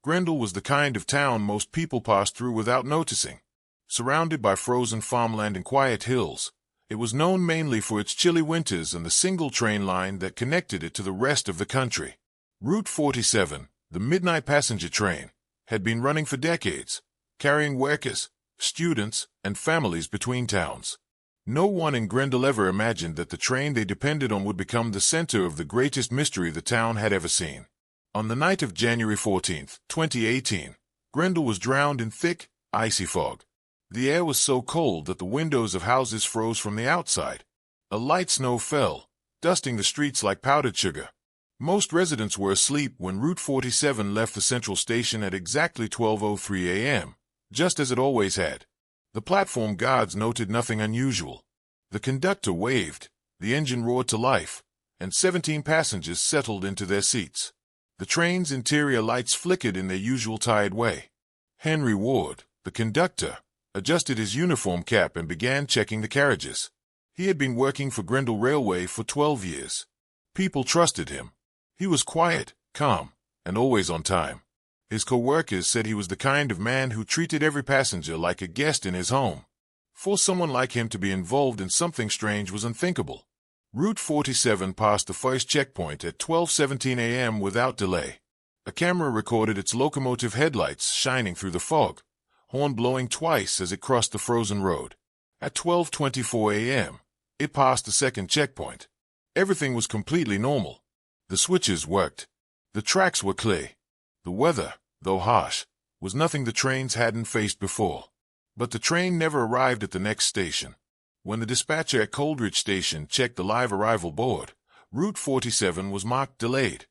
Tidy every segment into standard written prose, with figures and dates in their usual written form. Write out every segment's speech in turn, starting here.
Grendel was the kind of town most people passed through without noticing. Surrounded by frozen farmland and quiet hills, it was known mainly for its chilly winters and the single train line that connected it to the rest of the country. Route 47, the midnight passenger train, had been running for decades, carrying workers, students, and families between towns. No one in Grendel ever imagined that the train they depended on would become the center of the greatest mystery the town had ever seen. On the night of January 14, 2018, Grendel was drowned in thick, icy fog. The air was so cold that the windows of houses froze from the outside. A light snow fell, dusting the streets like powdered sugar. Most residents were asleep when Route 47 left the central station at exactly 12:03 a.m., just as it always had. The platform guards noted nothing unusual. The conductor waved, the engine roared to life, and 17 passengers settled into their seats. The train's interior lights flickered in their usual tired way. Henry Ward, the conductor, adjusted his uniform cap and began checking the carriages. He had been working for Grendel Railway for 12 years. People trusted him. He was quiet, calm, and always on time. His co-workers said he was the kind of man who treated every passenger like a guest in his home. For someone like him to be involved in something strange was unthinkable. Route 47 passed the first checkpoint at 12:17 a.m. without delay. A camera recorded its locomotive headlights shining through the fog, horn blowing twice as it crossed the frozen road. At 12:24 a.m., it passed the second checkpoint. Everything was completely normal. The switches worked. The tracks were clear. The weather, though harsh, was nothing the trains hadn't faced before. But the train never arrived at the next station. When the dispatcher at Coldridge Station checked the live arrival board, Route 47 was marked delayed.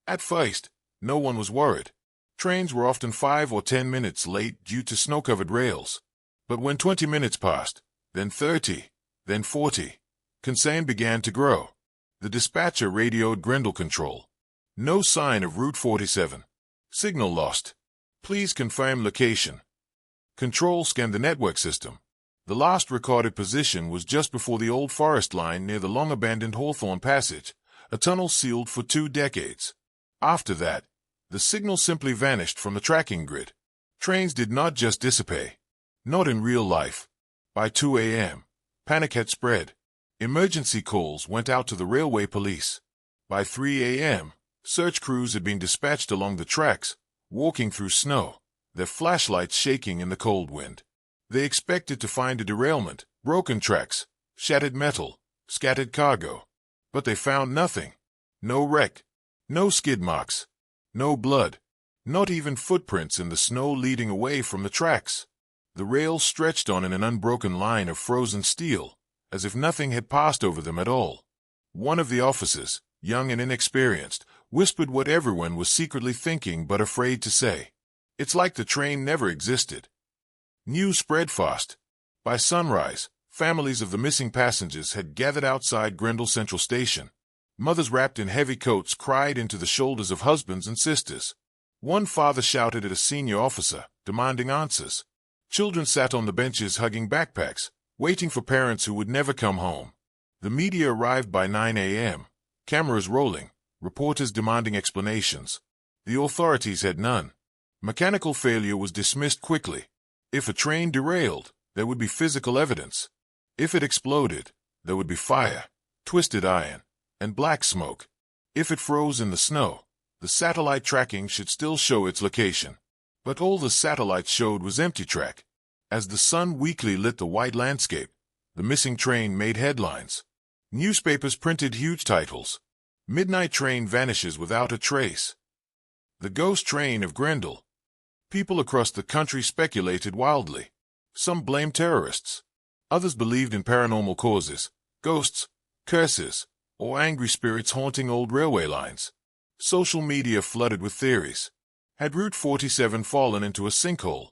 At first, no one was worried. Trains were often 5 or 10 minutes late due to snow-covered rails. But when 20 minutes passed, then 30, then 40, concern began to grow. The dispatcher radioed Grendel Control. No sign of Route 47. Signal lost. Please confirm location. Control scanned the network system. The last recorded position was just before the old forest line near the long-abandoned Hawthorne Passage, a tunnel sealed for 2 decades. After that, the signal simply vanished from the tracking grid. Trains did not just disappear. Not in real life. By 2 a.m., panic had spread. Emergency calls went out to the railway police. By 3 a.m., search crews had been dispatched along the tracks, walking through snow, their flashlights shaking in the cold wind. They expected to find a derailment, broken tracks, shattered metal, scattered cargo. But they found nothing. No wreck. No skid marks. No blood. Not even footprints in the snow leading away from the tracks. The rails stretched on in an unbroken line of frozen steel, as if nothing had passed over them at all. One of the officers, young and inexperienced, whispered what everyone was secretly thinking but afraid to say. It's like the train never existed. News spread fast. By sunrise, families of the missing passengers had gathered outside Grendel Central Station. Mothers wrapped in heavy coats cried into the shoulders of husbands and sisters. One father shouted at a senior officer, demanding answers. Children sat on the benches hugging backpacks, waiting for parents who would never come home. The media arrived by 9 a.m., cameras rolling, reporters demanding explanations. The authorities had none. Mechanical failure was dismissed quickly. If a train derailed, there would be physical evidence. If it exploded, there would be fire, twisted iron, and black smoke. If it froze in the snow, the satellite tracking should still show its location. But all the satellites showed was empty track. As the sun weakly lit the white landscape, the missing train made headlines. Newspapers printed huge titles. Midnight train vanishes without a trace. The ghost train of Grendel. People across the country speculated wildly. Some blamed terrorists. Others believed in paranormal causes, ghosts, curses, or angry spirits haunting old railway lines. Social media flooded with theories. Had Route 47 fallen into a sinkhole?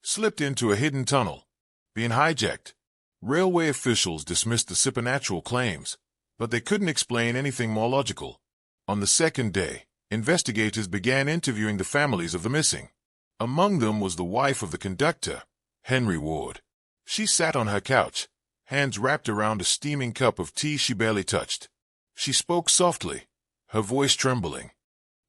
Slipped into a hidden tunnel? Been hijacked? Railway officials dismissed the supernatural claims, but they couldn't explain anything more logical. On the second day, investigators began interviewing the families of the missing. Among them was the wife of the conductor, Henry Ward. She sat on her couch, hands wrapped around a steaming cup of tea she barely touched. She spoke softly, her voice trembling.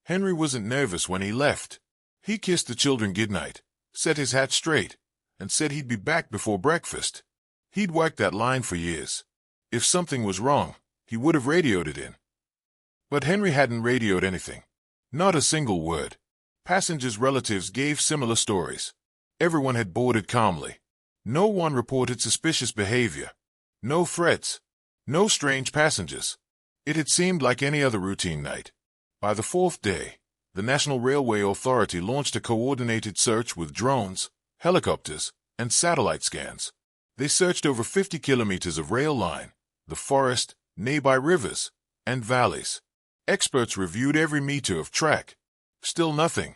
Henry wasn't nervous when he left. He kissed the children goodnight, set his hat straight, and said he'd be back before breakfast. He'd worked that line for years. If something was wrong, he would have radioed it in. But Henry hadn't radioed anything. Not a single word. Passengers' relatives gave similar stories. Everyone had boarded calmly. No one reported suspicious behavior. No threats. No strange passengers. It had seemed like any other routine night. By the fourth day, the National Railway Authority launched a coordinated search with drones, helicopters, and satellite scans. They searched over 50 kilometers of rail line, the forest, nearby rivers, and valleys. Experts reviewed every meter of track. Still nothing.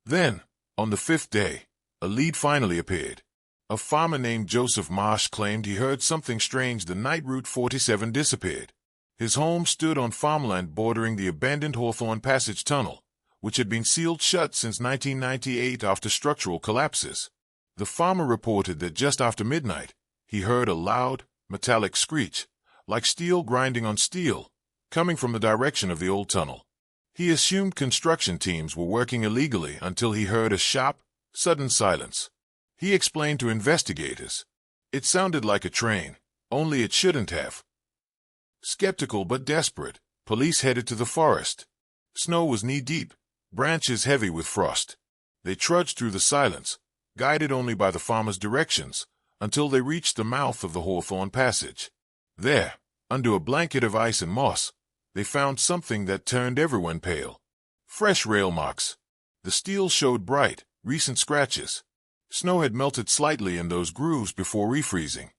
Then, on the fifth day, a lead finally appeared. A farmer named Joseph Marsh claimed he heard something strange the night Route 47 disappeared. His home stood on farmland bordering the abandoned Hawthorne Passage Tunnel, which had been sealed shut since 1998 after structural collapses. The farmer reported that just after midnight, he heard a loud, metallic screech, like steel grinding on steel, coming from the direction of the old tunnel. He assumed construction teams were working illegally until he heard a sharp, sudden silence. He explained to investigators. It sounded like a train, only it shouldn't have. Skeptical but desperate, police headed to the forest. Snow was knee-deep, branches heavy with frost. They trudged through the silence, guided only by the farmer's directions, until they reached the mouth of the Hawthorne Passage. There, under a blanket of ice and moss, they found something that turned everyone pale. Fresh rail marks. The steel showed bright, recent scratches. Snow had melted slightly in those grooves before refreezing.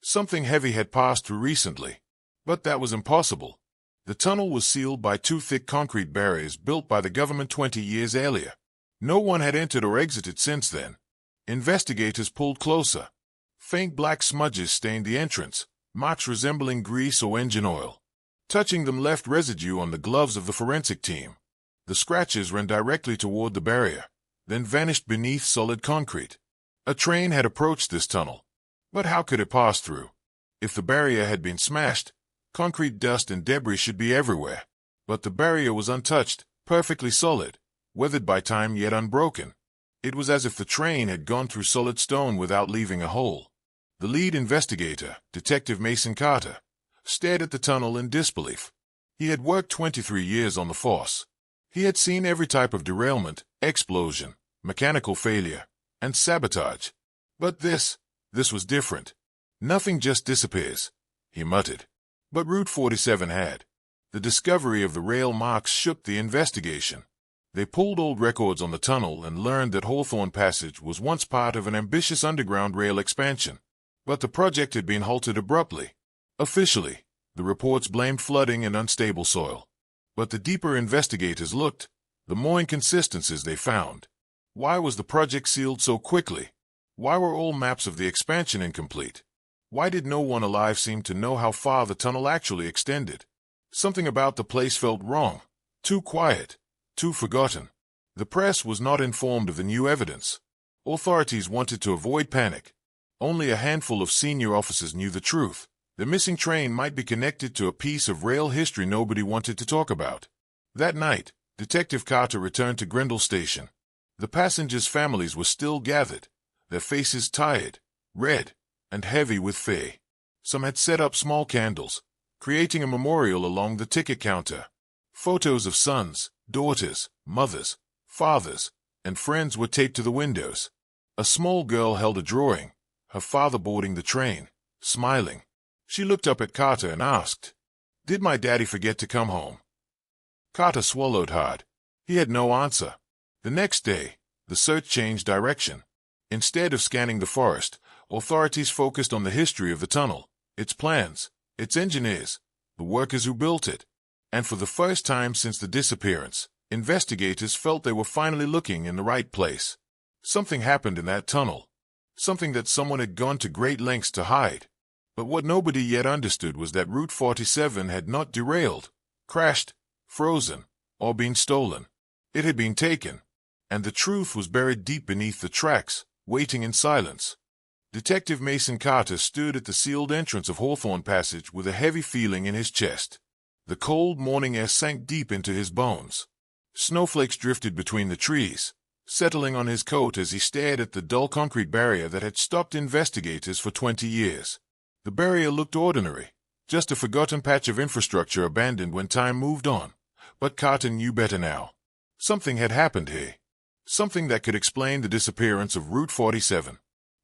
Something heavy had passed through recently. But that was impossible. The tunnel was sealed by two thick concrete barriers built by the government 20 years earlier. No one had entered or exited since then. Investigators pulled closer. Faint black smudges stained the entrance, marks resembling grease or engine oil. Touching them left residue on the gloves of the forensic team. The scratches ran directly toward the barrier, then vanished beneath solid concrete. A train had approached this tunnel. But how could it pass through? If the barrier had been smashed, concrete dust and debris should be everywhere. But the barrier was untouched, perfectly solid, weathered by time yet unbroken. It was as if the train had gone through solid stone without leaving a hole. The lead investigator, Detective Mason Carter, stared at the tunnel in disbelief. He had worked 23 years on the force. He had seen every type of derailment, explosion, mechanical failure, and sabotage. But this was different. Nothing just disappears, he muttered. But Route 47 had. The discovery of the rail marks shook the investigation. They pulled old records on the tunnel and learned that Hawthorne Passage was once part of an ambitious underground rail expansion. But the project had been halted abruptly. Officially, the reports blamed flooding and unstable soil. But the deeper investigators looked, the more inconsistencies they found. Why was the project sealed so quickly? Why were all maps of the expansion incomplete? Why did no one alive seem to know how far the tunnel actually extended? Something about the place felt wrong. Too quiet. Too forgotten. The press was not informed of the new evidence. Authorities wanted to avoid panic. Only a handful of senior officers knew the truth. The missing train might be connected to a piece of rail history nobody wanted to talk about. That night, Detective Carter returned to Grendel Station. The passengers' families were still gathered, their faces tired, red, and heavy with fear. Some had set up small candles, creating a memorial along the ticket counter. Photos of sons, daughters, mothers, fathers, and friends were taped to the windows. A small girl held a drawing, her father boarding the train, smiling. She looked up at Carter and asked, "Did my daddy forget to come home?" Carter swallowed hard. He had no answer. The next day, the search changed direction. Instead of scanning the forest, authorities focused on the history of the tunnel, its plans, its engineers, the workers who built it. And for the first time since the disappearance, investigators felt they were finally looking in the right place. Something happened in that tunnel. Something that someone had gone to great lengths to hide. But what nobody yet understood was that Route 47 had not derailed, crashed, frozen, or been stolen. It had been taken. And the truth was buried deep beneath the tracks, waiting in silence. Detective Mason Carter stood at the sealed entrance of Hawthorne Passage with a heavy feeling in his chest. The cold morning air sank deep into his bones. Snowflakes drifted between the trees, settling on his coat as he stared at the dull concrete barrier that had stopped investigators for 20 years. The barrier looked ordinary, just a forgotten patch of infrastructure abandoned when time moved on. But Carter knew better now. Something had happened here. Something that could explain the disappearance of Route 47.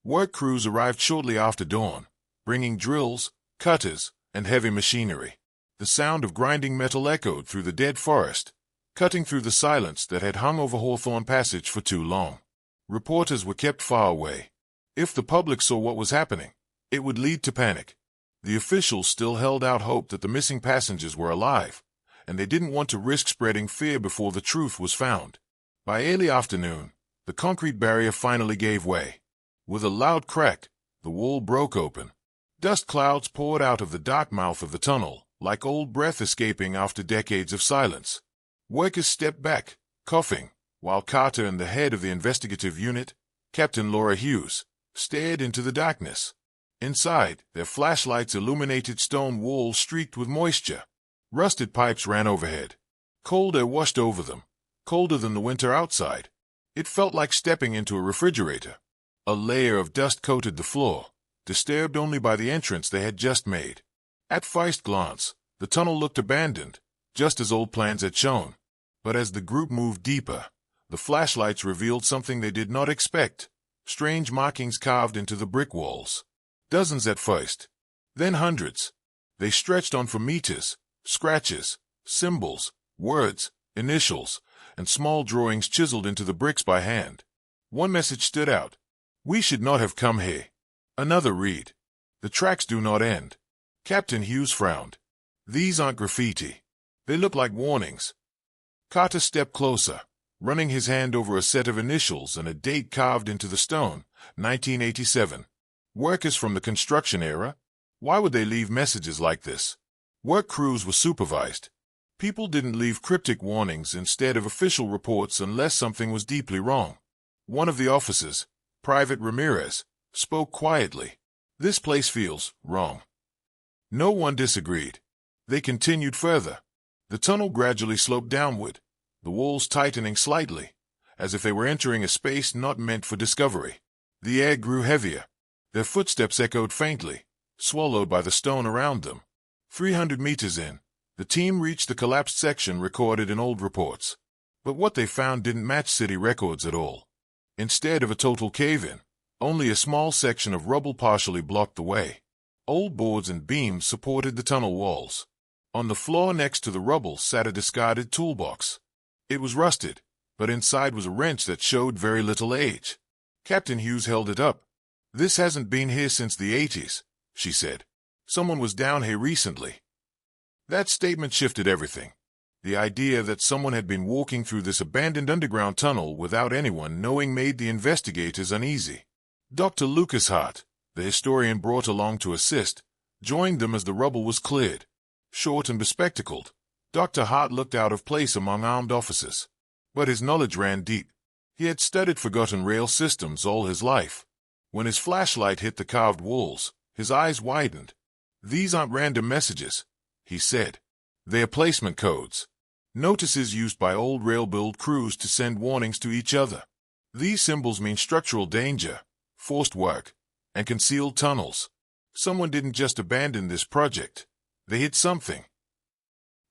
Work crews arrived shortly after dawn, bringing drills, cutters, and heavy machinery. The sound of grinding metal echoed through the dead forest, cutting through the silence that had hung over Hawthorne Passage for too long. Reporters were kept far away. If the public saw what was happening, it would lead to panic. The officials still held out hope that the missing passengers were alive, and they didn't want to risk spreading fear before the truth was found. By early afternoon, the concrete barrier finally gave way. With a loud crack, the wall broke open. Dust clouds poured out of the dark mouth of the tunnel, like old breath escaping after decades of silence. Workers stepped back, coughing, while Carter and the head of the investigative unit, Captain Laura Hughes, stared into the darkness. Inside, their flashlights illuminated stone walls streaked with moisture. Rusted pipes ran overhead. Cold air washed over them, colder than the winter outside. It felt like stepping into a refrigerator. A layer of dust coated the floor, disturbed only by the entrance they had just made. At first glance, the tunnel looked abandoned, just as old plans had shown. But as the group moved deeper, the flashlights revealed something they did not expect. Strange markings carved into the brick walls. Dozens at first, then hundreds. They stretched on for meters, scratches, symbols, words, initials, and small drawings chiseled into the bricks by hand. One message stood out. "We should not have come here." Another read. "The tracks do not end." Captain Hughes frowned. "These aren't graffiti. They look like warnings." Carter stepped closer, running his hand over a set of initials and a date carved into the stone, 1987. Workers from the construction era? Why would they leave messages like this? Work crews were supervised. People didn't leave cryptic warnings instead of official reports unless something was deeply wrong. One of the officers, Private Ramirez, spoke quietly. "This place feels wrong." No one disagreed. They continued further. The tunnel gradually sloped downward, the walls tightening slightly, as if they were entering a space not meant for discovery. The air grew heavier. Their footsteps echoed faintly, swallowed by the stone around them. 300 meters in, the team reached the collapsed section recorded in old reports. But what they found didn't match city records at all. Instead of a total cave-in, only a small section of rubble partially blocked the way. Old boards and beams supported the tunnel walls. On the floor next to the rubble sat a discarded toolbox. It was rusted, but inside was a wrench that showed very little age. Captain Hughes held it up. "This hasn't been here since the 80s, she said. "Someone was down here recently." That statement shifted everything. The idea that someone had been walking through this abandoned underground tunnel without anyone knowing made the investigators uneasy. Dr. Lucas Hart, the historian brought along to assist, joined them as the rubble was cleared. Short and bespectacled, Dr. Hart looked out of place among armed officers. But his knowledge ran deep. He had studied forgotten rail systems all his life. When his flashlight hit the carved walls, his eyes widened. "These aren't random messages," he said. "They're placement codes. Notices used by old rail-build crews to send warnings to each other. These symbols mean structural danger, forced work, and concealed tunnels. Someone didn't just abandon this project. They hid something."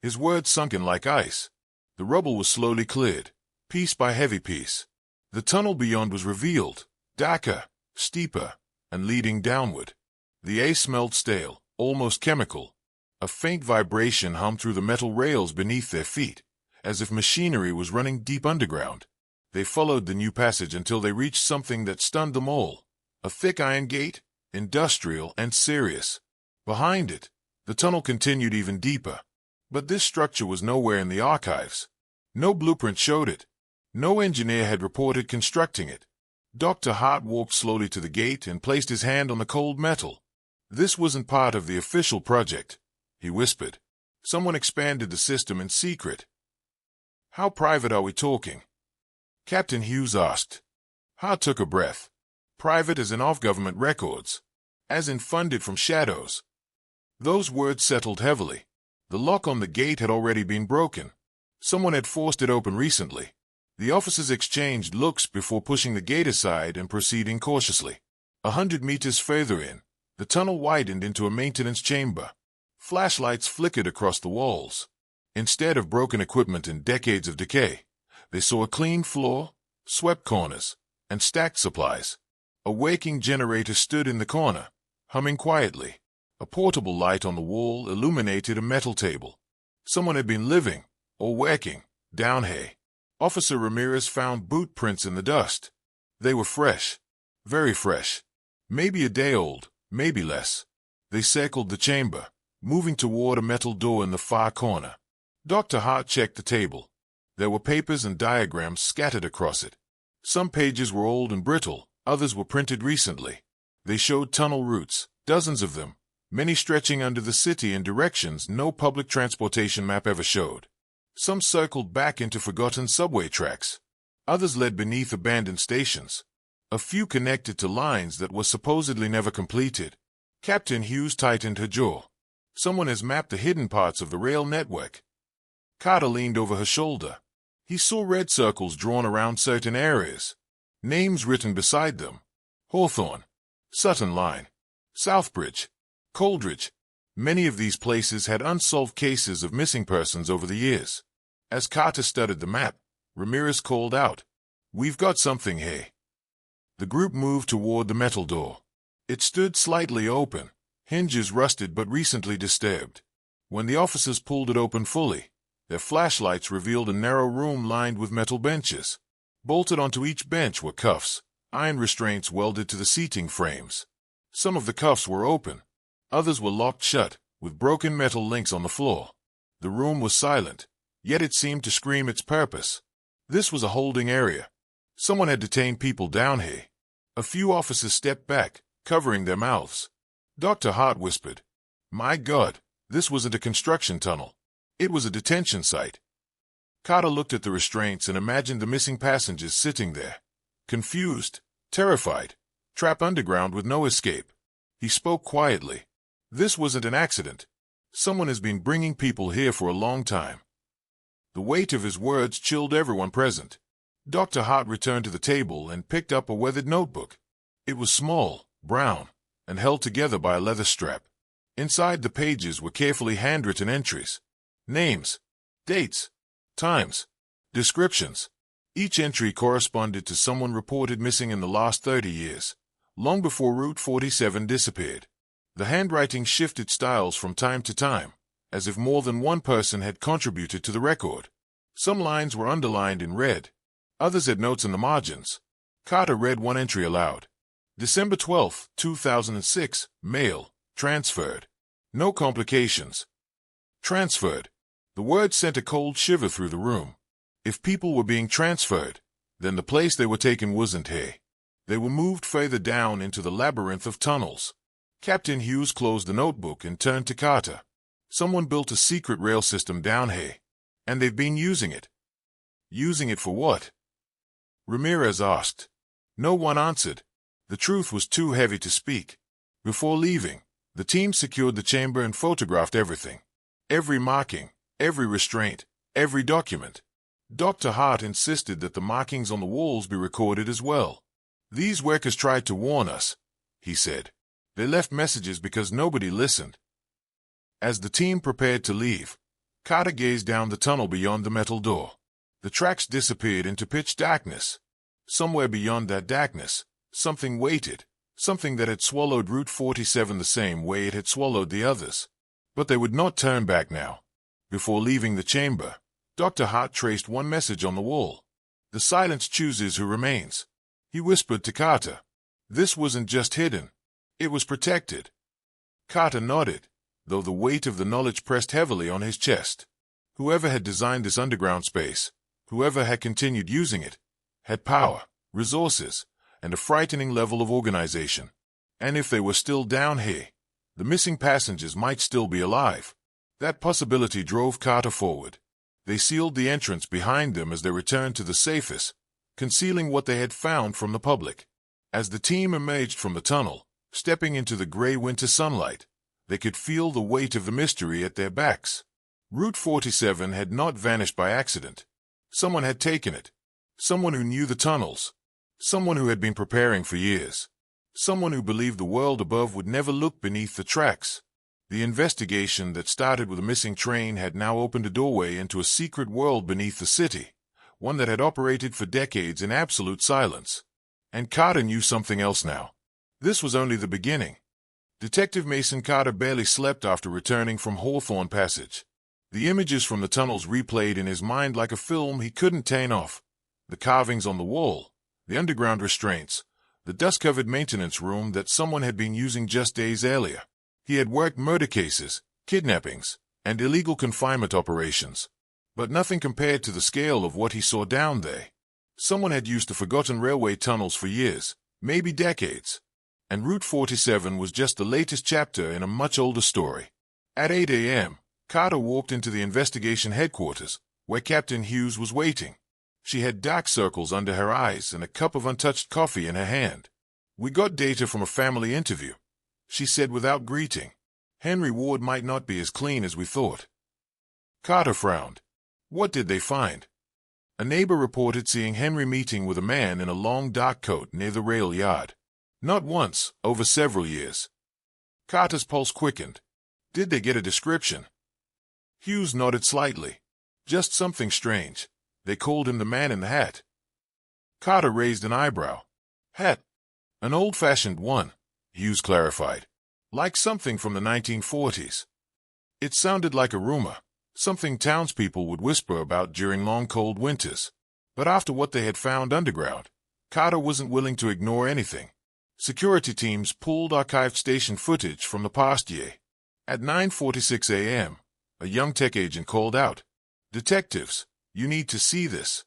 His words sunk in like ice. The rubble was slowly cleared, piece by heavy piece. The tunnel beyond was revealed, darker, steeper, and leading downward. The air smelled stale, almost chemical. A faint vibration hummed through the metal rails beneath their feet, as if machinery was running deep underground. They followed the new passage until they reached something that stunned them all. A thick iron gate, industrial and serious. Behind it, the tunnel continued even deeper. But this structure was nowhere in the archives. No blueprint showed it. No engineer had reported constructing it. Dr. Hart walked slowly to the gate and placed his hand on the cold metal. "This wasn't part of the official project," he whispered. "Someone expanded the system in secret." "How private are we talking?" Captain Hughes asked. Hart took a breath. "Private as in off-government records. As in funded from shadows." Those words settled heavily. The lock on the gate had already been broken. Someone had forced it open recently. The officers exchanged looks before pushing the gate aside and proceeding cautiously. 100 meters further in, the tunnel widened into a maintenance chamber. Flashlights flickered across the walls. Instead of broken equipment and decades of decay, they saw a clean floor, swept corners, and stacked supplies. A working generator stood in the corner, humming quietly. A portable light on the wall illuminated a metal table. Someone had been living, or working, down here. Officer Ramirez found boot prints in the dust. They were fresh, very fresh. Maybe a day old, maybe less. They circled the chamber, moving toward a metal door in the far corner. Dr. Hart checked the table. There were papers and diagrams scattered across it. Some pages were old and brittle, others were printed recently. They showed tunnel routes, dozens of them, many stretching under the city in directions no public transportation map ever showed. Some circled back into forgotten subway tracks. Others led beneath abandoned stations. A few connected to lines that were supposedly never completed. Captain Hughes tightened her jaw. Someone has mapped the hidden parts of the rail network. Carter leaned over her shoulder. He saw red circles drawn around certain areas. Names written beside them. Hawthorne, Sutton Line, Southbridge, Coldridge. Many of these places had unsolved cases of missing persons over the years. As Carter studied the map, Ramirez called out, "We've got something here." The group moved toward the metal door. It stood slightly open, hinges rusted but recently disturbed. When the officers pulled it open fully, their flashlights revealed a narrow room lined with metal benches. Bolted onto each bench were cuffs, iron restraints welded to the seating frames. Some of the cuffs were open. Others were locked shut, with broken metal links on the floor. The room was silent, yet it seemed to scream its purpose. This was a holding area. Someone had detained people down here. A few officers stepped back, covering their mouths. Dr. Hart whispered, "My God, this wasn't a construction tunnel. It was a detention site." Carter looked at the restraints and imagined the missing passengers sitting there, confused, terrified, trapped underground with no escape. He spoke quietly. "This wasn't an accident. Someone has been bringing people here for a long time." The weight of his words chilled everyone present. Dr. Hart returned to the table and picked up a weathered notebook. It was small, brown, and held together by a leather strap. Inside the pages were carefully handwritten entries. Names, dates, times, descriptions. Each entry corresponded to someone reported missing in the last 30 years, long before Route 47 disappeared. The handwriting shifted styles from time to time, as if more than one person had contributed to the record. Some lines were underlined in red. Others had notes in the margins. Carter read one entry aloud. December 12, 2006, mail, transferred. No complications. Transferred. The word sent a cold shiver through the room. If people were being transferred, then the place they were taken wasn't here. They were moved further down into the labyrinth of tunnels. Captain Hughes closed the notebook and turned to Carter. "Someone built a secret rail system down here, and they've been using it." "Using it for what?" Ramirez asked. No one answered. The truth was too heavy to speak. Before leaving, the team secured the chamber and photographed everything. Every marking, every restraint, every document. Dr. Hart insisted that the markings on the walls be recorded as well. "These workers tried to warn us," he said. "They left messages because nobody listened." As the team prepared to leave, Carter gazed down the tunnel beyond the metal door. The tracks disappeared into pitch darkness. Somewhere beyond that darkness, something waited, something that had swallowed Route 47 the same way it had swallowed the others. But they would not turn back now. Before leaving the chamber, Dr. Hart traced one message on the wall. "The silence chooses who remains." He whispered to Carter. This wasn't just hidden. It was protected. Carter nodded, though the weight of the knowledge pressed heavily on his chest. Whoever had designed this underground space, whoever had continued using it, had power, resources, and a frightening level of organization. And if they were still down here, the missing passengers might still be alive. That possibility drove Carter forward. They sealed the entrance behind them as they returned to the safest, concealing what they had found from the public. As the team emerged from the tunnel, stepping into the gray winter sunlight, they could feel the weight of the mystery at their backs. Route 47 had not vanished by accident. Someone had taken it. Someone who knew the tunnels. Someone who had been preparing for years. Someone who believed the world above would never look beneath the tracks. The investigation that started with a missing train had now opened a doorway into a secret world beneath the city, one that had operated for decades in absolute silence. And Carter knew something else now. This was only the beginning. Detective Mason Carter barely slept after returning from Hawthorne Passage. The images from the tunnels replayed in his mind like a film he couldn't turn off. The carvings on the wall, the underground restraints, the dust-covered maintenance room that someone had been using just days earlier. He had worked murder cases, kidnappings, and illegal confinement operations. But nothing compared to the scale of what he saw down there. Someone had used the forgotten railway tunnels for years, maybe decades. And Route 47 was just the latest chapter in a much older story. At 8 a.m., Carter walked into the investigation headquarters, where Captain Hughes was waiting. She had dark circles under her eyes and a cup of untouched coffee in her hand. "We got data from a family interview," she said without greeting. "Henry Ward might not be as clean as we thought." Carter frowned. What did they find? A neighbor reported seeing Henry meeting with a man in a long dark coat near the rail yard. Not once, over several years. Carter's pulse quickened. Did they get a description? Hughes nodded slightly. Just something strange. They called him the man in the hat. Carter raised an eyebrow. Hat? An old-fashioned one, Hughes clarified. Like something from the 1940s. It sounded like a rumor, something townspeople would whisper about during long cold winters. But after what they had found underground, Carter wasn't willing to ignore anything. Security teams pulled archived station footage from the past year. At 9:46 a.m., a young tech agent called out, "Detectives, you need to see this."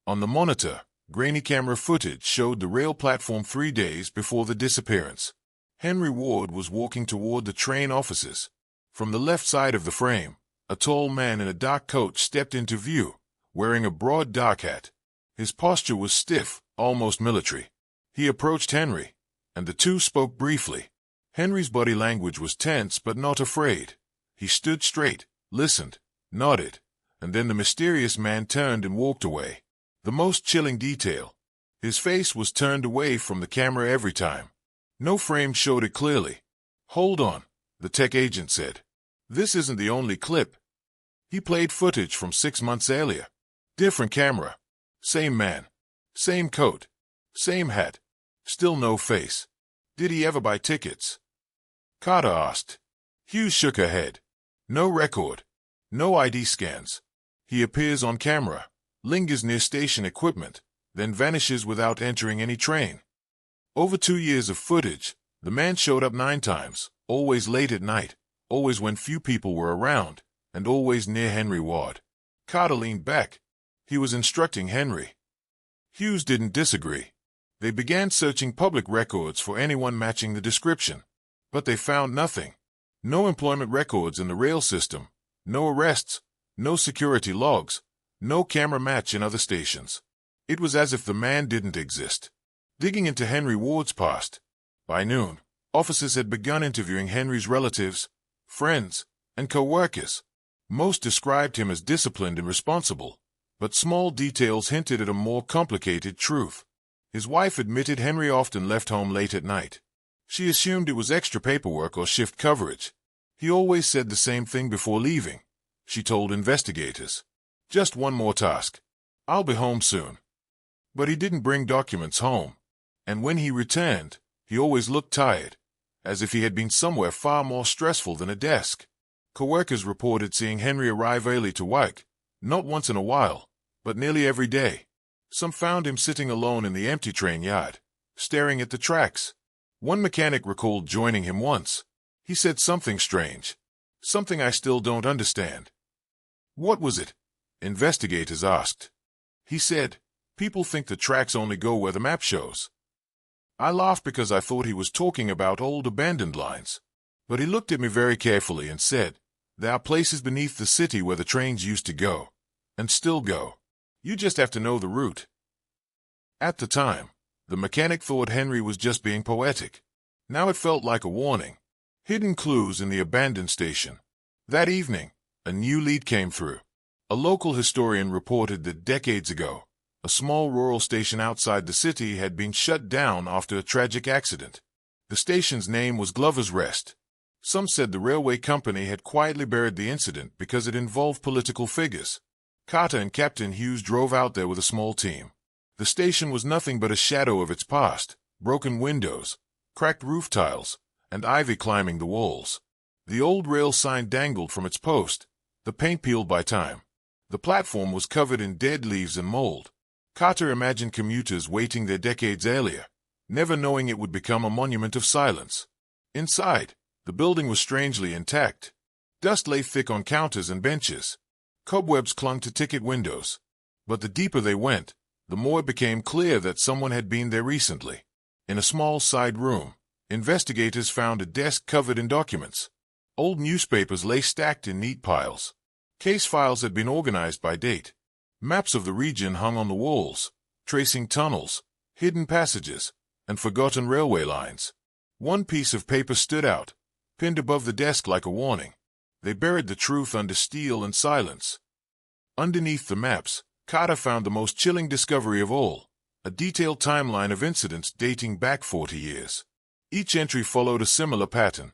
On the monitor, grainy camera footage showed the rail platform 3 days before the disappearance. Henry Ward was walking toward the train offices. From the left side of the frame, a tall man in a dark coat stepped into view, wearing a broad dark hat. His posture was stiff, almost military. He approached Henry, and the two spoke briefly. Henry's body language was tense but not afraid. He stood straight, listened, nodded, and then the mysterious man turned and walked away. The most chilling detail. His face was turned away from the camera every time. No frame showed it clearly. "Hold on," the tech agent said. "This isn't the only clip." He played footage from 6 months earlier. Different camera. Same man. Same coat. Same hat. Still no face. Did he ever buy tickets? Carter asked. Hughes shook her head. No record. No ID scans. He appears on camera, lingers near station equipment, then vanishes without entering any train. Over 2 years of footage, the man showed up 9 times, always late at night, always when few people were around, and always near Henry Ward. Carter leaned back. He was instructing Henry. Hughes didn't disagree. They began searching public records for anyone matching the description. But they found nothing. No employment records in the rail system, no arrests, no security logs, no camera match in other stations. It was as if the man didn't exist. Digging into Henry Ward's past. By noon, officers had begun interviewing Henry's relatives, friends, and co-workers. Most described him as disciplined and responsible, but small details hinted at a more complicated truth. His wife admitted Henry often left home late at night. She assumed it was extra paperwork or shift coverage. He always said the same thing before leaving. She told investigators. Just one more task. I'll be home soon. But he didn't bring documents home. And when he returned, he always looked tired, as if he had been somewhere far more stressful than a desk. Coworkers reported seeing Henry arrive early to work, not once in a while, but nearly every day. Some found him sitting alone in the empty train yard, staring at the tracks. One mechanic recalled joining him once. He said something strange. Something I still don't understand. What was it? Investigators asked. He said, people think the tracks only go where the map shows. I laughed because I thought he was talking about old abandoned lines. But he looked at me very carefully and said, there are places beneath the city where the trains used to go, and still go. You just have to know the route. At the time, the mechanic thought Henry was just being poetic. Now it felt like a warning. Hidden clues in the abandoned station. That evening, a new lead came through. A local historian reported that decades ago, A small rural station outside the city had been shut down after a tragic accident. The station's name was Glover's Rest. Some said the railway company had quietly buried the incident because it involved political figures. Carter and Captain Hughes drove out there with a small team. The station was nothing but a shadow of its past: broken windows, cracked roof tiles, and ivy climbing the walls. The old rail sign dangled from its post, the paint peeled by time. The platform was covered in dead leaves and mold. Carter imagined commuters waiting there decades earlier, never knowing it would become a monument of silence. Inside, the building was strangely intact. Dust lay thick on counters and benches. Cobwebs clung to ticket windows. But the deeper they went, the more it became clear that someone had been there recently. In a small side room, investigators found a desk covered in documents. Old newspapers lay stacked in neat piles. Case files had been organized by date. Maps of the region hung on the walls, tracing tunnels, hidden passages, and forgotten railway lines. One piece of paper stood out, pinned above the desk like a warning. They buried the truth under steel and silence. Underneath the maps, Carter found the most chilling discovery of all: a detailed timeline of incidents dating back 40 years. Each entry followed a similar pattern: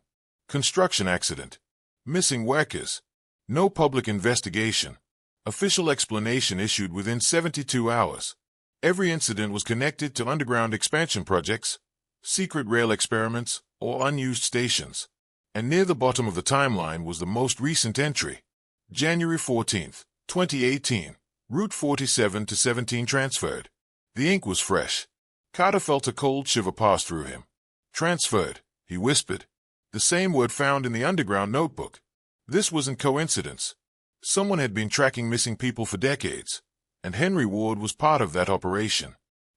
construction accident, missing workers, no public investigation, official explanation issued within 72 hours. Every incident was connected to underground expansion projects, secret rail experiments, or unused stations. And near the bottom of the timeline was the most recent entry: January 14, 2018, Route 47 to 17 transferred. The ink was fresh. Carter felt a cold shiver pass through him. Transferred, he whispered. The same word found in the underground notebook. This wasn't coincidence. Someone had been tracking missing people for decades, and Henry Ward was part of that operation.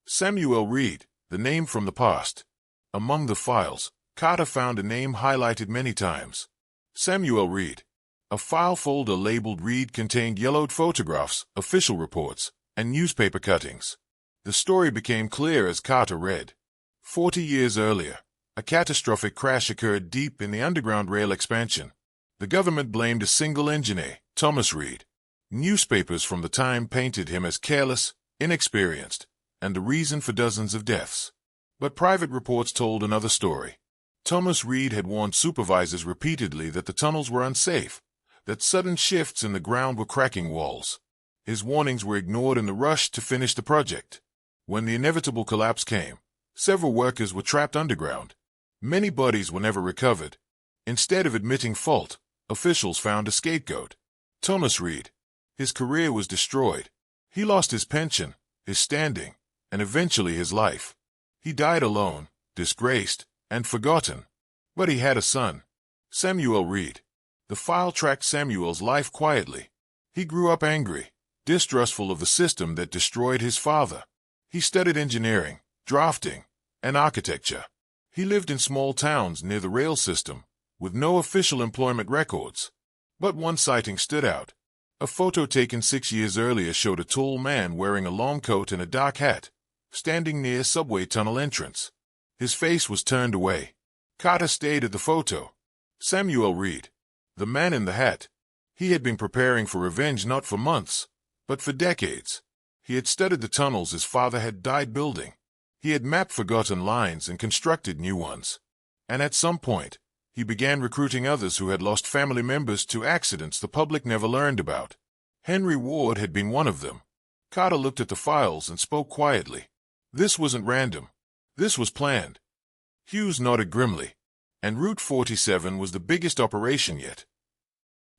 Samuel Reed, the name from the past. Among the files, Carter found a name highlighted many times: Samuel Reed. A file folder labeled Reed contained yellowed photographs, official reports, and newspaper cuttings. The story became clear as Carter read. 40 years earlier, a catastrophic crash occurred deep in the underground rail expansion. The government blamed a single engineer, Thomas Reed. Newspapers from the time painted him as careless, inexperienced, and the reason for dozens of deaths. But private reports told another story. Thomas Reed had warned supervisors repeatedly that the tunnels were unsafe, that sudden shifts in the ground were cracking walls. His warnings were ignored in the rush to finish the project. When the inevitable collapse came, several workers were trapped underground. Many bodies were never recovered. Instead of admitting fault, officials found a scapegoat: Thomas Reed. His career was destroyed. He lost his pension, his standing, and eventually his life. He died alone, disgraced, and forgotten. But he had a son, Samuel Reed. The file tracked Samuel's life quietly. He grew up angry, distrustful of the system that destroyed his father. He studied engineering, drafting, and architecture. He lived in small towns near the rail system, with no official employment records. But one sighting stood out. A photo taken 6 years earlier showed a tall man wearing a long coat and a dark hat, standing near a subway tunnel entrance. His face was turned away. Carter stayed at the photo. Samuel Reed, the man in the hat. He had been preparing for revenge not for months, but for decades. He had studied the tunnels his father had died building. He had mapped forgotten lines and constructed new ones. And at some point, he began recruiting others who had lost family members to accidents the public never learned about. Henry Ward had been one of them. Carter looked at the files and spoke quietly. This wasn't random. This was planned. Hughes nodded grimly. And Route 47 was the biggest operation yet.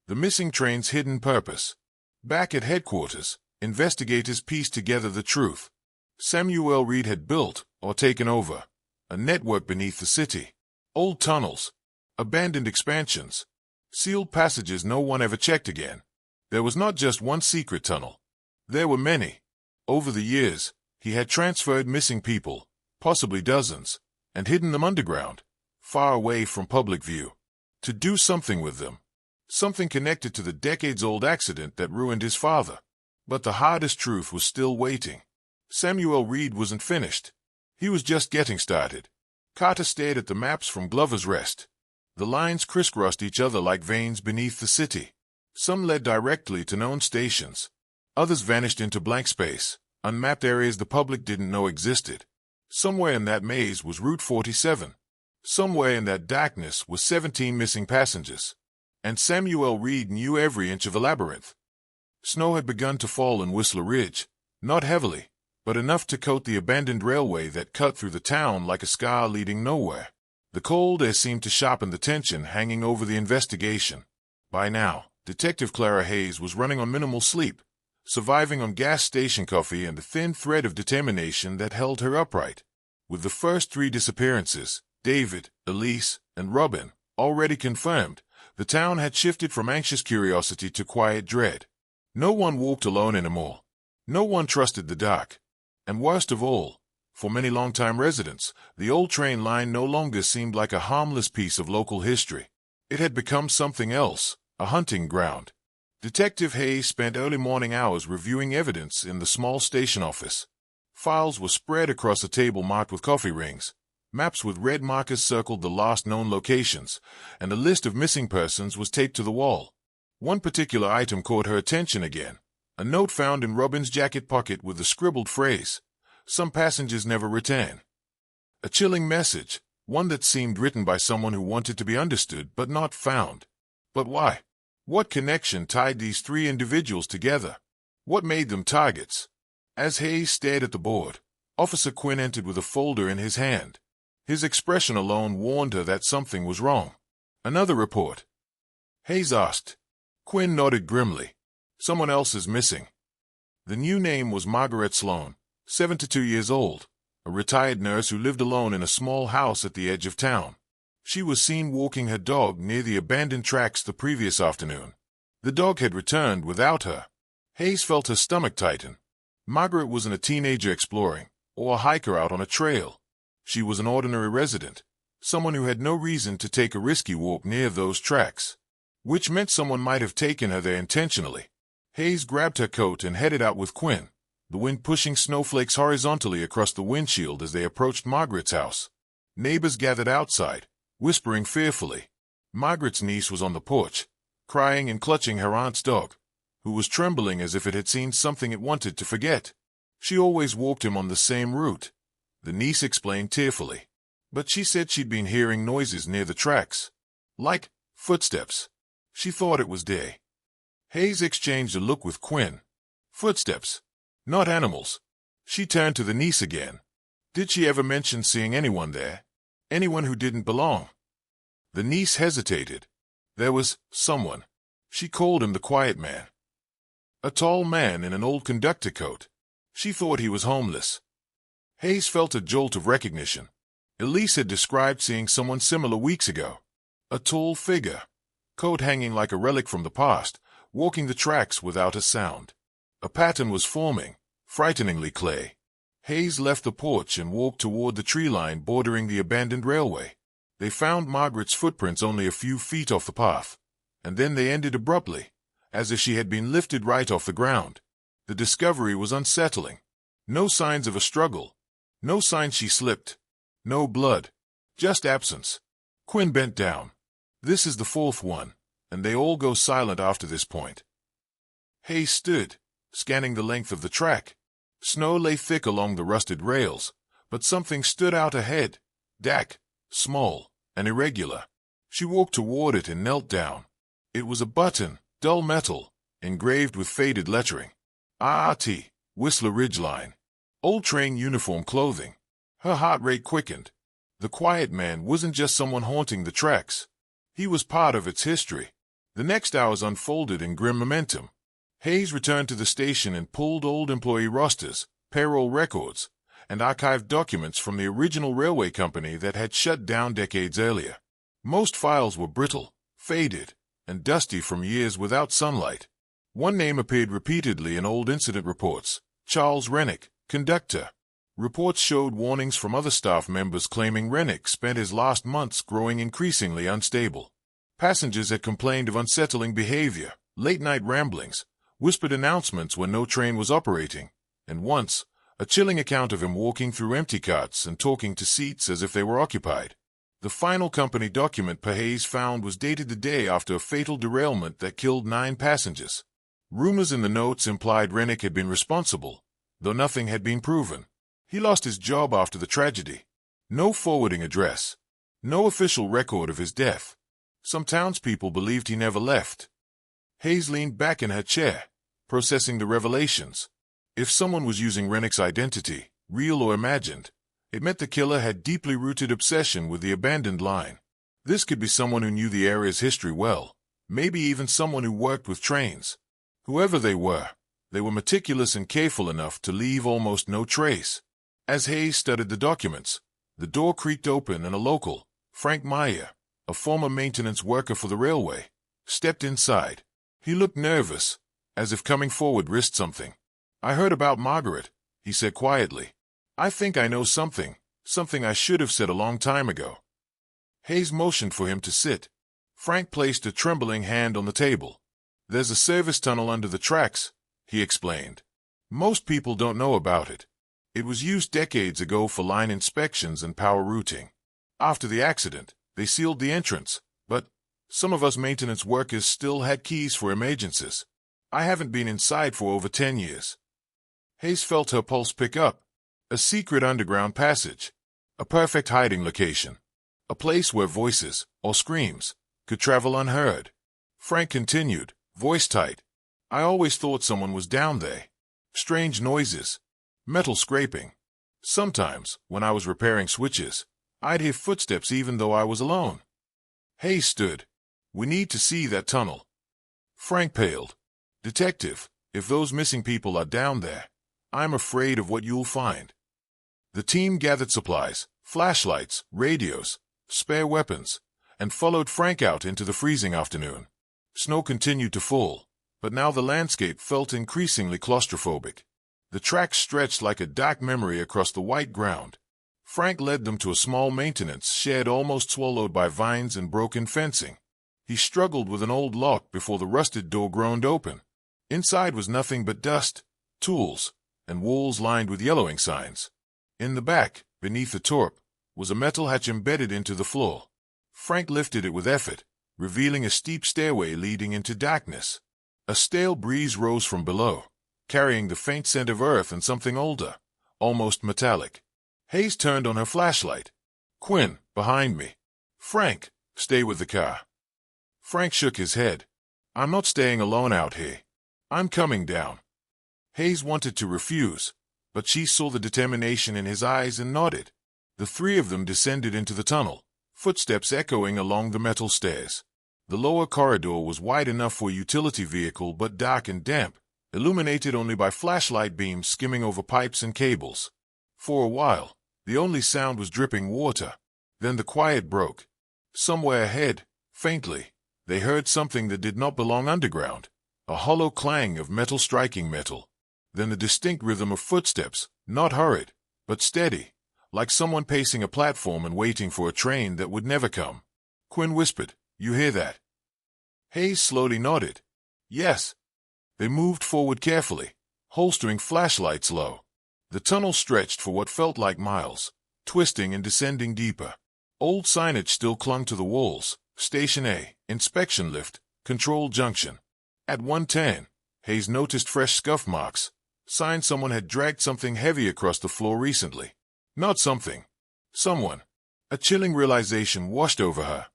The missing train's hidden purpose. Back at headquarters, investigators pieced together the truth. Samuel Reed had built, or taken over, a network beneath the city. Old tunnels, abandoned expansions, sealed passages no one ever checked again. There was not just one secret tunnel. There were many. Over the years, he had transferred missing people, possibly dozens, and hidden them underground, far away from public view, to do something with them. Something connected to the decades-old accident that ruined his father. But the hardest truth was still waiting. Samuel Reed wasn't finished. He was just getting started. Carter stared at the maps from Glover's Rest. The lines crisscrossed each other like veins beneath the city. Some led directly to known stations. Others vanished into blank space, unmapped areas the public didn't know existed. Somewhere in that maze was Route 47. Somewhere in that darkness was 17 missing passengers. And Samuel Reed knew every inch of the labyrinth. Snow had begun to fall in Whistler Ridge, not heavily, but enough to coat the abandoned railway that cut through the town like a scar leading nowhere. The cold air seemed to sharpen the tension hanging over the investigation. By now, Detective Clara Hayes was running on minimal sleep, surviving on gas station coffee and the thin thread of determination that held her upright. With the first 3 disappearances, David, Elise, and Robin, already confirmed, the town had shifted from anxious curiosity to quiet dread. No one walked alone anymore. No one trusted the dark. And worst of all, for many longtime residents, the old train line no longer seemed like a harmless piece of local history. It had become something else, a hunting ground. Detective Hayes spent early morning hours reviewing evidence in the small station office. Files were spread across a table marked with coffee rings. Maps with red markers circled the last known locations, and a list of missing persons was taped to the wall. One particular item caught her attention again, a note found in Robin's jacket pocket with the scribbled phrase, "Some passengers never return." A chilling message, one that seemed written by someone who wanted to be understood but not found. But why? What connection tied these 3 individuals together? What made them targets? As Hayes stared at the board, Officer Quinn entered with a folder in his hand. His expression alone warned her that something was wrong. "Another report?" Hayes asked. Quinn nodded grimly. "Someone else is missing." The new name was Margaret Sloan, 72 years old, a retired nurse who lived alone in a small house at the edge of town. She was seen walking her dog near the abandoned tracks the previous afternoon. The dog had returned without her. Hayes felt her stomach tighten. Margaret wasn't a teenager exploring, or a hiker out on a trail. She was an ordinary resident, someone who had no reason to take a risky walk near those tracks, which meant someone might have taken her there intentionally. Hayes grabbed her coat and headed out with Quinn, the wind pushing snowflakes horizontally across the windshield as they approached Margaret's house. Neighbors gathered outside, whispering fearfully. Margaret's niece was on the porch, crying and clutching her aunt's dog, who was trembling as if it had seen something it wanted to forget. She always walked him on the same route, the niece explained tearfully. But she said she'd been hearing noises near the tracks. Like footsteps. She thought it was day. Hayes exchanged a look with Quinn. Footsteps. Not animals. She turned to the niece again. Did she ever mention seeing anyone there? Anyone who didn't belong? The niece hesitated. There was someone. She called him the quiet man. A tall man in an old conductor coat. She thought he was homeless. Hayes felt a jolt of recognition. Elise had described seeing someone similar weeks ago. A tall figure, coat hanging like a relic from the past, walking the tracks without a sound. A pattern was forming, frighteningly clear. Hayes left the porch and walked toward the tree line bordering the abandoned railway. They found Margaret's footprints only a few feet off the path, and then they ended abruptly, as if she had been lifted right off the ground. The discovery was unsettling. No signs of a struggle. No sign she slipped. No blood. Just absence. Quinn bent down. This is the 4th one, and they all go silent after this point. Hayes stood, scanning the length of the track. Snow lay thick along the rusted rails, but something stood out ahead. Dark, small, and irregular. She walked toward it and knelt down. It was a button, dull metal, engraved with faded lettering. RRT, Whistler Ridge Line. Old train uniform clothing. Her heart rate quickened. The quiet man wasn't just someone haunting the tracks. He was part of its history. The next hours unfolded in grim momentum. Hayes returned to the station and pulled old employee rosters, payroll records, and archived documents from the original railway company that had shut down decades earlier. Most files were brittle, faded, and dusty from years without sunlight. One name appeared repeatedly in old incident reports: Charles Rennick, conductor. Reports showed warnings from other staff members claiming Rennick spent his last months growing increasingly unstable. Passengers had complained of unsettling behavior, late-night ramblings, whispered announcements when no train was operating, and once, a chilling account of him walking through empty carts and talking to seats as if they were occupied. The final company document Hayes found was dated the day after a fatal derailment that killed 9 passengers. Rumors in the notes implied Rennick had been responsible, though nothing had been proven. He lost his job after the tragedy. No forwarding address. No official record of his death. Some townspeople believed he never left. Hayes leaned back in her chair, processing the revelations. If someone was using Rennick's identity, real or imagined, it meant the killer had deeply rooted obsession with the abandoned line. This could be someone who knew the area's history well, maybe even someone who worked with trains. Whoever they were meticulous and careful enough to leave almost no trace. As Hayes studied the documents, the door creaked open and a local, Frank Meyer, a former maintenance worker for the railway, stepped inside. He looked nervous, as if coming forward risked something. "I heard about Margaret," he said quietly. "I think I know something I should have said a long time ago." Hayes motioned for him to sit. Frank placed a trembling hand on the table. "There's a service tunnel under the tracks," he explained. "Most people don't know about it. It was used decades ago for line inspections and power routing. After the accident, they sealed the entrance, but some of us maintenance workers still had keys for emergencies. I haven't been inside for over 10 years. Hayes felt her pulse pick up. A secret underground passage. A perfect hiding location. A place where voices, or screams, could travel unheard. Frank continued, voice tight. "I always thought someone was down there. Strange noises. Metal scraping. Sometimes, when I was repairing switches, I'd hear footsteps even though I was alone." Hayes stood. "We need to see that tunnel." Frank paled. "Detective, if those missing people are down there, I'm afraid of what you'll find." The team gathered supplies, flashlights, radios, spare weapons, and followed Frank out into the freezing afternoon. Snow continued to fall, but now the landscape felt increasingly claustrophobic. The tracks stretched like a dark memory across the white ground. Frank led them to a small maintenance shed almost swallowed by vines and broken fencing. He struggled with an old lock before the rusted door groaned open. Inside was nothing but dust, tools, and walls lined with yellowing signs. In the back, beneath the torp, was a metal hatch embedded into the floor. Frank lifted it with effort, revealing a steep stairway leading into darkness. A stale breeze rose from below, carrying the faint scent of earth and something older, almost metallic. Hayes turned on her flashlight. "Quinn, behind me." "Frank, stay with the car." Frank shook his head. "I'm not staying alone out here. I'm coming down." Hayes wanted to refuse, but she saw the determination in his eyes and nodded. The three of them descended into the tunnel, footsteps echoing along the metal stairs. The lower corridor was wide enough for a utility vehicle but dark and damp, illuminated only by flashlight beams skimming over pipes and cables. For a while, the only sound was dripping water. Then the quiet broke. Somewhere ahead, faintly, they heard something that did not belong underground, a hollow clang of metal striking metal. Then the distinct rhythm of footsteps, not hurried, but steady, like someone pacing a platform and waiting for a train that would never come. Quinn whispered, "You hear that?" Hayes slowly nodded. "Yes." They moved forward carefully, holstering flashlights low. The tunnel stretched for what felt like miles, twisting and descending deeper. Old signage still clung to the walls. Station A, inspection lift, control junction. At 110, Hayes noticed fresh scuff marks, signs someone had dragged something heavy across the floor recently. Not something. Someone. A chilling realization washed over her.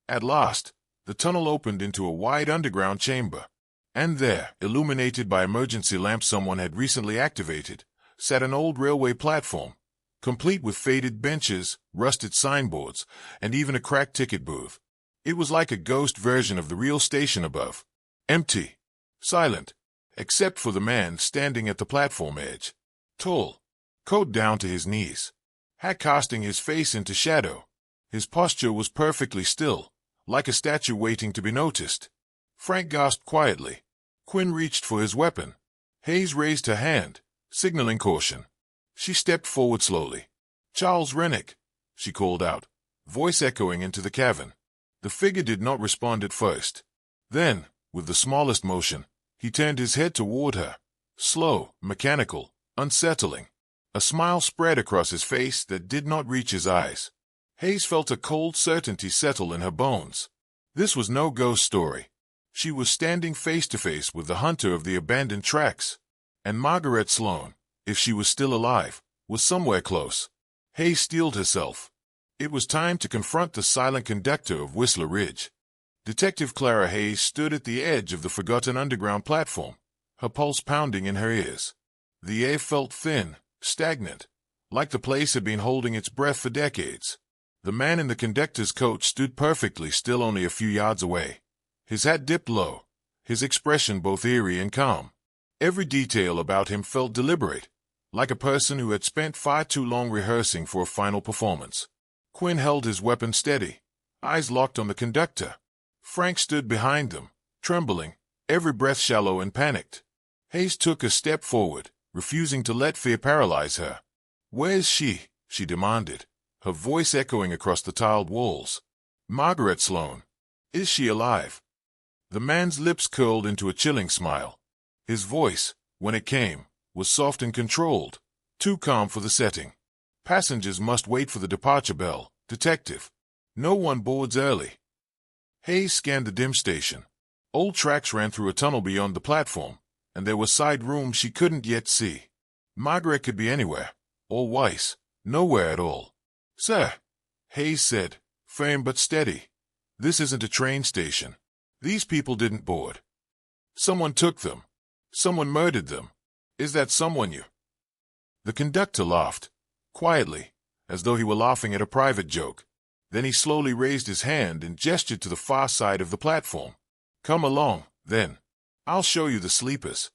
At last, the tunnel opened into a wide underground chamber. And there, illuminated by emergency lamps someone had recently activated, sat an old railway platform, complete with faded benches, rusted signboards, and even a cracked ticket booth. It was like a ghost version of the real station above. Empty. Silent. Except for the man standing at the platform edge. Tall. Coat down to his knees. Hat casting his face into shadow. His posture was perfectly still, like a statue waiting to be noticed. Frank gasped quietly. Quinn reached for his weapon. Hayes raised her hand, signaling caution. She stepped forward slowly. "Charles Rennick," she called out, voice echoing into the cavern. The figure did not respond at first. Then, with the smallest motion, he turned his head toward her. Slow, mechanical, unsettling. A smile spread across his face that did not reach his eyes. Hayes felt a cold certainty settle in her bones. This was no ghost story. She was standing face to face with the hunter of the abandoned tracks. And Margaret Sloane, if she was still alive, was somewhere close. Hayes steeled herself. It was time to confront the silent conductor of Whistler Ridge. Detective Clara Hayes stood at the edge of the forgotten underground platform, her pulse pounding in her ears. The air felt thin, stagnant, like the place had been holding its breath for decades. The man in the conductor's coach stood perfectly still only a few yards away. His hat dipped low, his expression both eerie and calm. Every detail about him felt deliberate, like a person who had spent far too long rehearsing for a final performance. Quinn held his weapon steady, eyes locked on the conductor. Frank stood behind them, trembling, every breath shallow and panicked. Hayes took a step forward, refusing to let fear paralyze her. "Where's she?" she demanded, her voice echoing across the tiled walls. "Margaret Sloane. Is she alive?" The man's lips curled into a chilling smile. His voice, when it came, was soft and controlled, too calm for the setting. "Passengers must wait for the departure bell, detective. No one boards early." Hayes scanned the dim station. Old tracks ran through a tunnel beyond the platform, and there were side rooms she couldn't yet see. Margaret could be anywhere, or Weiss, nowhere at all. "Sir," Hayes said, firm but steady, "this isn't a train station. These people didn't board. Someone took them. Someone murdered them. Is that someone you—" The conductor laughed, quietly, as though he were laughing at a private joke. Then he slowly raised his hand and gestured to the far side of the platform. "Come along, then. I'll show you the sleepers."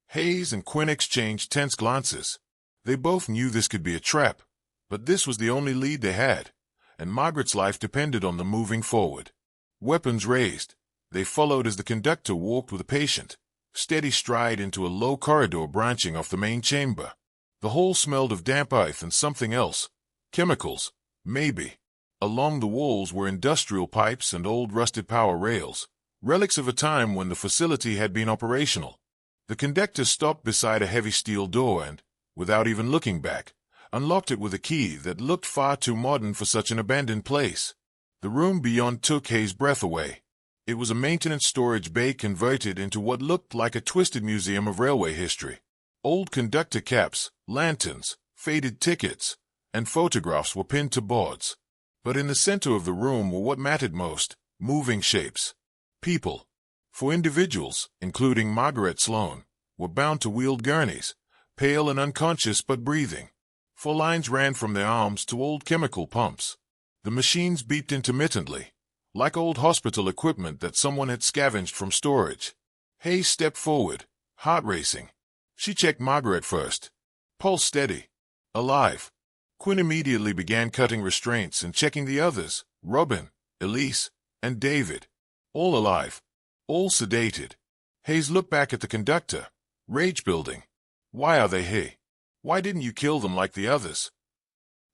Hayes and Quinn exchanged tense glances. They both knew this could be a trap, but this was the only lead they had, and Margaret's life depended on them moving forward. Weapons raised, they followed as the conductor walked with a patient, steady stride into a low corridor branching off the main chamber. The hall smelled of damp earth and something else. Chemicals, maybe. Along the walls were industrial pipes and old rusted power rails, relics of a time when the facility had been operational. The conductor stopped beside a heavy steel door and, without even looking back, unlocked it with a key that looked far too modern for such an abandoned place. The room beyond took Hayes' breath away. It was a maintenance storage bay converted into what looked like a twisted museum of railway history. Old conductor caps, lanterns, faded tickets, and photographs were pinned to boards. But in the center of the room were what mattered most, moving shapes. People. For individuals, including Margaret Sloane, were bound to wheeled gurneys, pale and unconscious but breathing. For lines ran from their arms to old chemical pumps. The machines beeped intermittently, like old hospital equipment that someone had scavenged from storage. Hayes stepped forward, heart racing. She checked Margaret first. Pulse steady. Alive. Quinn immediately began cutting restraints and checking the others, Robin, Elise, and David. All alive. All sedated. Hayes looked back at the conductor, rage building. "Why are they here? Why didn't you kill them like the others?"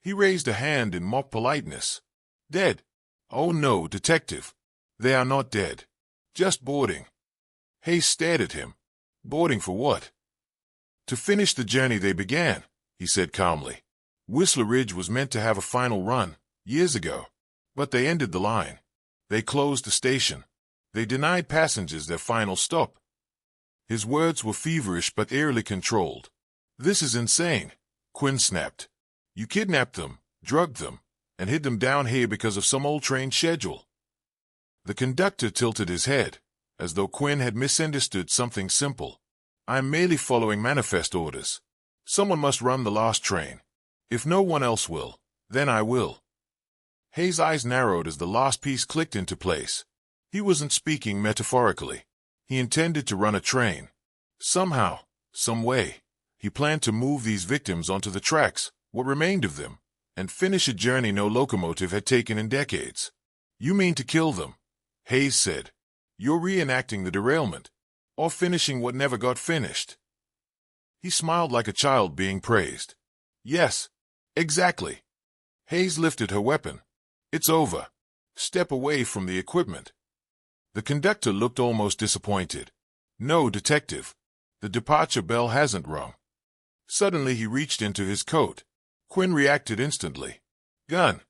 He raised a hand in mock politeness. "Dead? Oh no, detective. They are not dead. Just boarding." Hayes stared at him. "Boarding for what?" "To finish the journey they began," he said calmly. "Whistler Ridge was meant to have a final run, years ago. But they ended the line. They closed the station. They denied passengers their final stop." His words were feverish but eerily controlled. "This is insane," Quinn snapped. "You kidnapped them, drugged them, and hid them down here because of some old train schedule." The conductor tilted his head, as though Quinn had misunderstood something simple. "I'm merely following manifest orders. Someone must run the last train. If no one else will, then I will." Hayes' eyes narrowed as the last piece clicked into place. He wasn't speaking metaphorically. He intended to run a train. Somehow, some way, he planned to move these victims onto the tracks, what remained of them, and finish a journey no locomotive had taken in decades. "You mean to kill them?" Hayes said. "You're reenacting the derailment, or finishing what never got finished." He smiled like a child being praised. "Yes, exactly." Hayes lifted her weapon. "It's over. Step away from the equipment." The conductor looked almost disappointed. "No, detective. The departure bell hasn't rung." Suddenly he reached into his coat. Quinn reacted instantly. "Gun."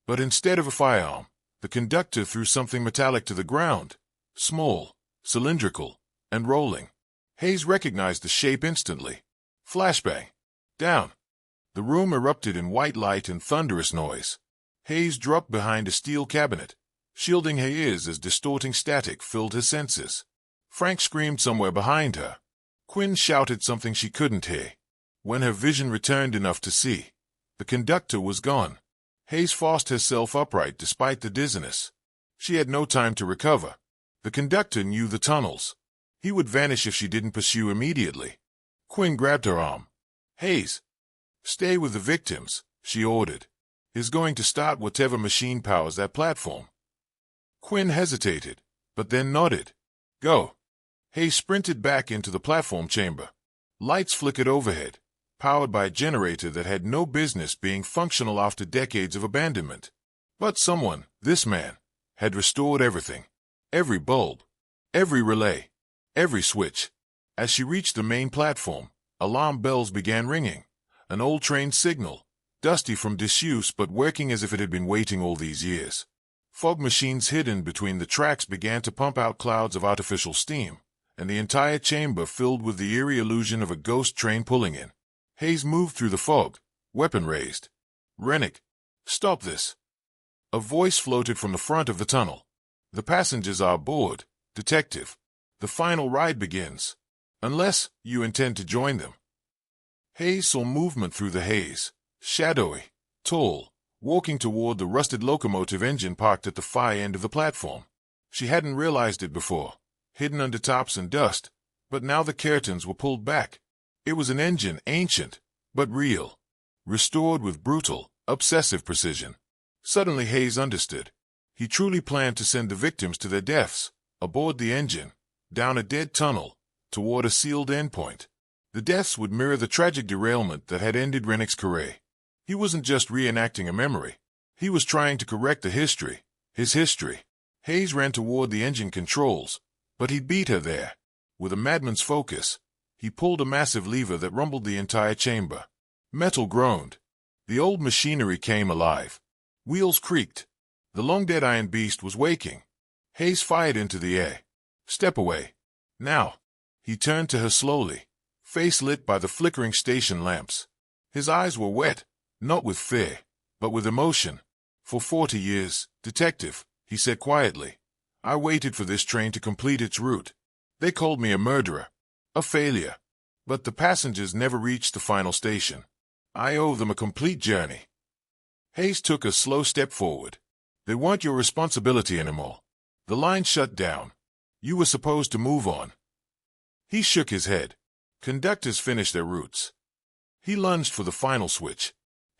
But instead of a firearm, the conductor threw something metallic to the ground. Small, cylindrical, and rolling. Hayes recognized the shape instantly. Flashbang. Down. The room erupted in white light and thunderous noise. Hayes dropped behind a steel cabinet, shielding her ears as distorting static filled her senses. Frank screamed somewhere behind her. Quinn shouted something she couldn't hear. When her vision returned enough to see, the conductor was gone. Hayes forced herself upright despite the dizziness. She had no time to recover. The conductor knew the tunnels. He would vanish if she didn't pursue immediately. Quinn grabbed her arm. Hayes, stay with the victims, she ordered. He's going to start whatever machine powers that platform. Quinn hesitated, but then nodded. Go. Hayes sprinted back into the platform chamber. Lights flickered overhead, powered by a generator that had no business being functional after decades of abandonment. But someone, this man, had restored everything. Every bulb, every relay, every switch. As she reached the main platform, alarm bells began ringing. An old train signal, dusty from disuse but working as if it had been waiting all these years. Fog machines hidden between the tracks began to pump out clouds of artificial steam, and the entire chamber filled with the eerie illusion of a ghost train pulling in. Hayes moved through the fog, weapon raised. Rennick, stop this. A voice floated from the front of the tunnel. The passengers are aboard, Detective. The final ride begins. Unless you intend to join them. Hayes saw movement through the haze, shadowy, tall, walking toward the rusted locomotive engine parked at the far end of the platform. She hadn't realized it before, hidden under tops and dust, but now the curtains were pulled back. It was an engine, ancient, but real, restored with brutal, obsessive precision. Suddenly Hayes understood. He truly planned to send the victims to their deaths, aboard the engine, down a dead tunnel, toward a sealed endpoint. The deaths would mirror the tragic derailment that had ended Rennick's career. He wasn't just reenacting a memory. He was trying to correct the history, his history. Hayes ran toward the engine controls, but he beat her there. With a madman's focus, he pulled a massive lever that rumbled the entire chamber. Metal groaned. The old machinery came alive. Wheels creaked. The long-dead iron beast was waking. Hayes fired into the air. Step away. Now. He turned to her slowly, face lit by the flickering station lamps. His eyes were wet, not with fear, but with emotion. For 40 years, Detective, he said quietly, I waited for this train to complete its route. They called me a murderer, a failure. But the passengers never reached the final station. I owe them a complete journey. Hayes took a slow step forward. They weren't your responsibility anymore. The line shut down. You were supposed to move on. He shook his head. Conductors finished their routes. He lunged for the final switch.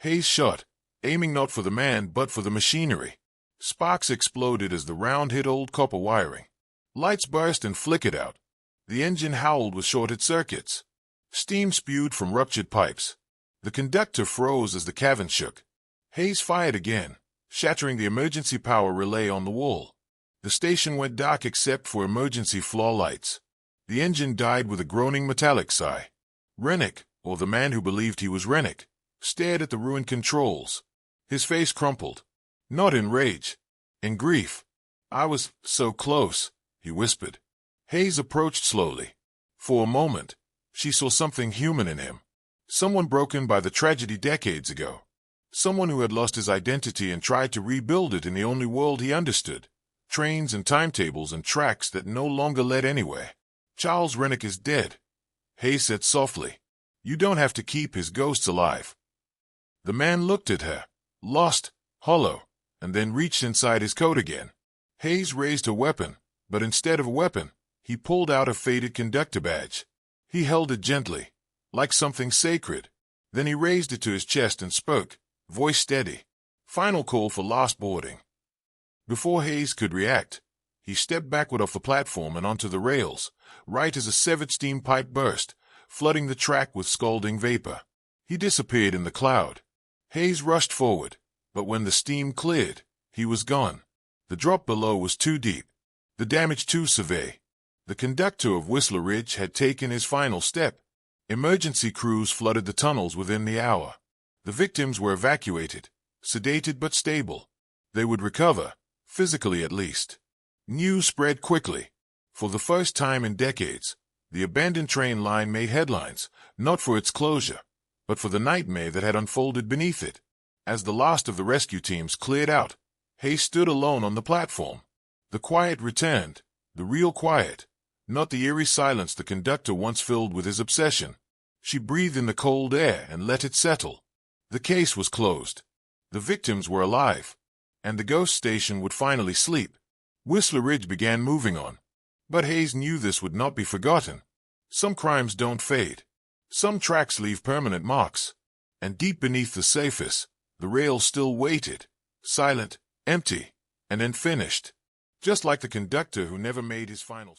Hayes shot, aiming not for the man but for the machinery. Sparks exploded as the round hit old copper wiring. Lights burst and flickered out. The engine howled with shorted circuits. Steam spewed from ruptured pipes. The conductor froze as the cavern shook. Hayes fired again, shattering the emergency power relay on the wall. The station went dark except for emergency flaw lights. The engine died with a groaning metallic sigh. Rennick, or the man who believed he was Rennick, stared at the ruined controls. His face crumpled. Not in rage. In grief. I was so close, he whispered. Hayes approached slowly. For a moment, she saw something human in him. Someone broken by the tragedy decades ago. Someone who had lost his identity and tried to rebuild it in the only world he understood. Trains and timetables and tracks that no longer led anywhere. Charles Rennick is dead, Hayes said softly. You don't have to keep his ghosts alive. The man looked at her, lost, hollow, and then reached inside his coat again. Hayes raised a weapon, but instead of a weapon, he pulled out a faded conductor badge. He held it gently, like something sacred. Then he raised it to his chest and spoke, voice steady. Final call for last boarding. Before Hayes could react, he stepped backward off the platform and onto the rails, right as a severed steam pipe burst, flooding the track with scalding vapor. He disappeared in the cloud. Hayes rushed forward, but when the steam cleared, he was gone. The drop below was too deep, the damage too severe. The conductor of Whistler Ridge had taken his final step. Emergency crews flooded the tunnels within the hour. The victims were evacuated, sedated but stable. They would recover, physically at least. News spread quickly. For the first time in decades, The abandoned train line made headlines, not for its closure, but for the nightmare that had unfolded beneath it. As the last of the rescue teams cleared out, Hayes stood alone on the platform. The quiet returned, the real quiet, not the eerie silence the conductor once filled with his obsession. She breathed in the cold air and let it settle. The case was closed. The victims were alive, and the ghost station would finally sleep. Whistler Ridge began moving on. But Hayes knew this would not be forgotten. Some crimes don't fade. Some tracks leave permanent marks. And deep beneath the surface, the rail still waited, silent, empty, and unfinished. Just like the conductor who never made his final